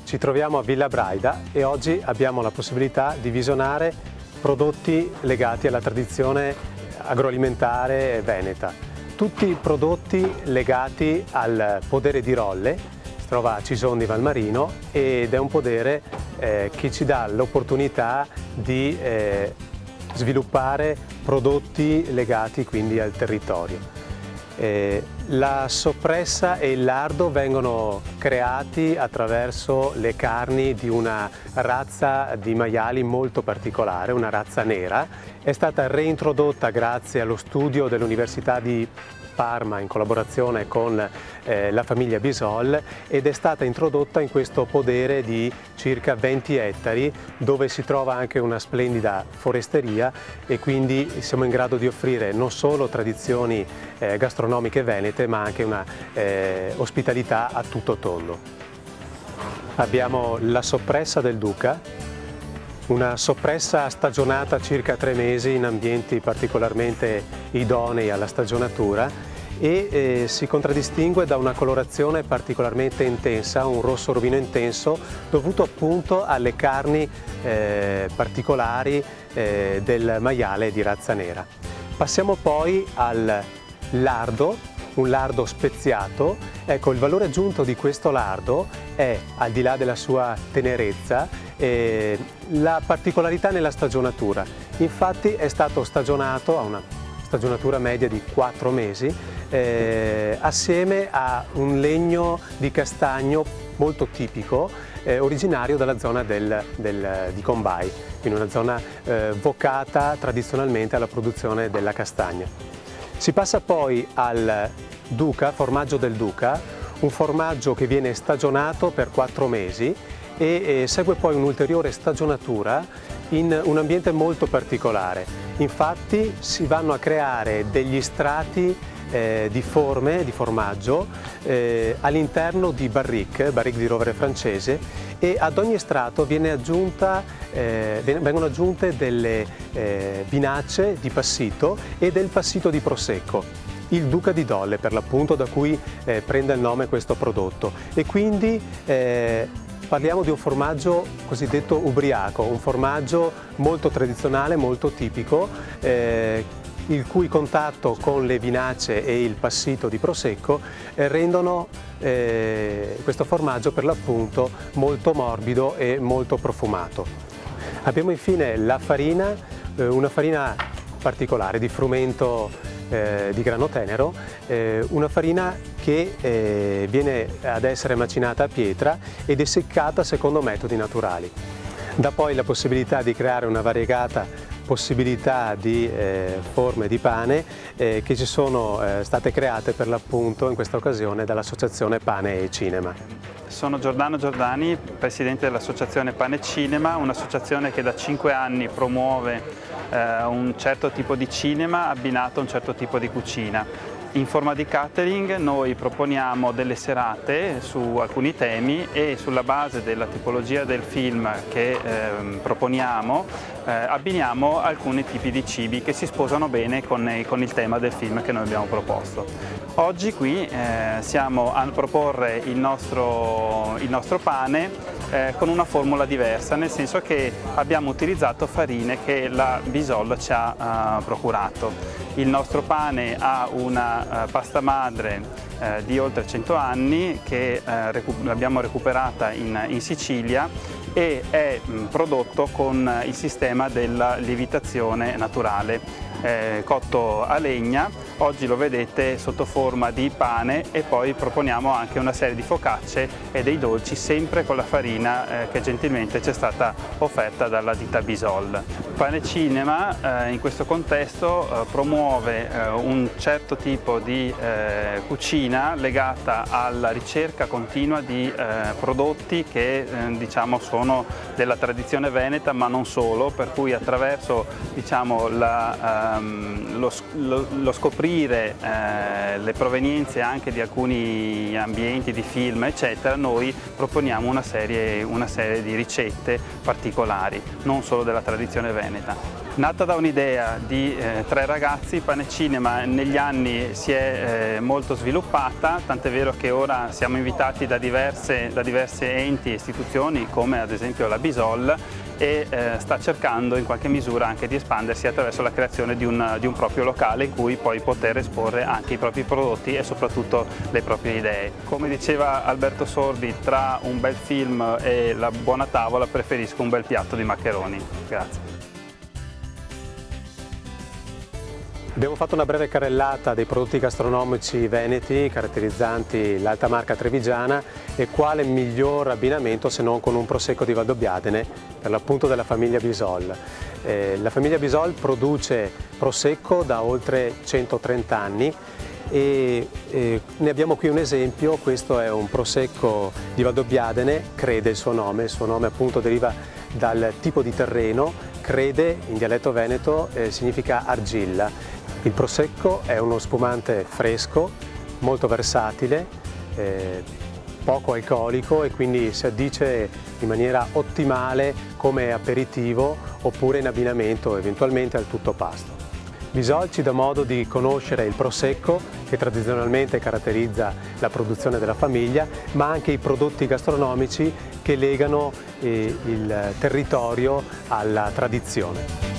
Ci troviamo a Villa Braida e oggi abbiamo la possibilità di visionare prodotti legati alla tradizione agroalimentare veneta. Tutti prodotti legati al podere di Rolle, si trova a Cison di Valmarino ed è un podere che ci dà l'opportunità di sviluppare prodotti legati quindi al territorio. La soppressa e il lardo vengono creati attraverso le carni di una razza di maiali molto particolare, una razza nera. È stata reintrodotta grazie allo studio dell'Università di Parma in collaborazione con la famiglia Bisol ed è stata introdotta in questo podere di circa 20 ettari dove si trova anche una splendida foresteria e quindi siamo in grado di offrire non solo tradizioni gastronomiche venete ma anche una ospitalità a tutto tondo. Abbiamo la soppressa del Duca, una soppressa stagionata circa 3 mesi in ambienti particolarmente idonei alla stagionatura e si contraddistingue da una colorazione particolarmente intensa, un rosso rubino intenso dovuto appunto alle carni particolari del maiale di razza nera. Passiamo poi al lardo, un lardo speziato. Ecco, il valore aggiunto di questo lardo è, al di là della sua tenerezza, la particolarità nella stagionatura. Infatti è stato stagionato a una stagionatura media di 4 mesi assieme a un legno di castagno molto tipico originario dalla zona di Combay, in una zona vocata tradizionalmente alla produzione della castagna. Si passa poi al Duca, formaggio del Duca, un formaggio che viene stagionato per 4 mesi e segue poi un'ulteriore stagionatura in un ambiente molto particolare. Infatti si vanno a creare degli strati di forme, di formaggio all'interno di barrique di rovere francese e ad ogni strato vengono aggiunte delle vinacce di passito e del passito di prosecco, il Duca di Dole per l'appunto, da cui prende il nome questo prodotto, e quindi parliamo di un formaggio cosiddetto ubriaco, un formaggio molto tradizionale, molto tipico, il cui contatto con le vinacce e il passito di prosecco rendono questo formaggio per l'appunto molto morbido e molto profumato. Abbiamo infine la farina, una farina particolare di frumento di grano tenero, una farina che viene ad essere macinata a pietra ed essiccata secondo metodi naturali. Dà poi la possibilità di creare una variegata possibilità di forme di pane che ci sono state create per l'appunto in questa occasione dall'Associazione Pane e Cinema. Sono Giordano Giordani, presidente dell'Associazione Pane e Cinema, un'associazione che da 5 anni promuove un certo tipo di cinema abbinato a un certo tipo di cucina. In forma di catering noi proponiamo delle serate su alcuni temi e sulla base della tipologia del film che proponiamo abbiniamo alcuni tipi di cibi che si sposano bene con il tema del film che noi abbiamo proposto. Oggi qui siamo a proporre il nostro pane con una formula diversa, nel senso che abbiamo utilizzato farine che la Bisol ci ha procurato. Il nostro pane ha una pasta madre di oltre 100 anni che l'abbiamo recuperata in Sicilia e è prodotto con il sistema della lievitazione naturale. Cotto a legna, oggi lo vedete sotto forma di pane e poi proponiamo anche una serie di focacce e dei dolci sempre con la farina che gentilmente ci è stata offerta dalla ditta Bisol. Pane Cinema in questo contesto promuove un certo tipo di cucina legata alla ricerca continua di prodotti che diciamo sono della tradizione veneta ma non solo, per cui attraverso diciamo lo scoprire scoprire le provenienze anche di alcuni ambienti, di film eccetera, noi proponiamo una serie di ricette particolari, non solo della tradizione veneta. Nata da un'idea di 3 ragazzi, Panecinema negli anni si è molto sviluppata, tant'è vero che ora siamo invitati da diverse enti e istituzioni come ad esempio la Bisol, e sta cercando in qualche misura anche di espandersi attraverso la creazione di un proprio locale in cui poi poter esporre anche i propri prodotti e soprattutto le proprie idee. Come diceva Alberto Sordi, tra un bel film e la buona tavola preferisco un bel piatto di maccheroni. Grazie. Abbiamo fatto una breve carrellata dei prodotti gastronomici veneti caratterizzanti l'alta marca trevigiana e quale miglior abbinamento se non con un prosecco di Valdobbiadene, per l'appunto della famiglia Bisol. La famiglia Bisol produce prosecco da oltre 130 anni e ne abbiamo qui un esempio. Questo è un prosecco di Valdobbiadene, Crede il suo nome appunto deriva dal tipo di terreno. Crede in dialetto veneto significa argilla. Il prosecco è uno spumante fresco, molto versatile, poco alcolico e quindi si addice in maniera ottimale come aperitivo oppure in abbinamento eventualmente al tutto pasto. Bisol ci dà modo di conoscere il prosecco che tradizionalmente caratterizza la produzione della famiglia, ma anche i prodotti gastronomici che legano il territorio alla tradizione.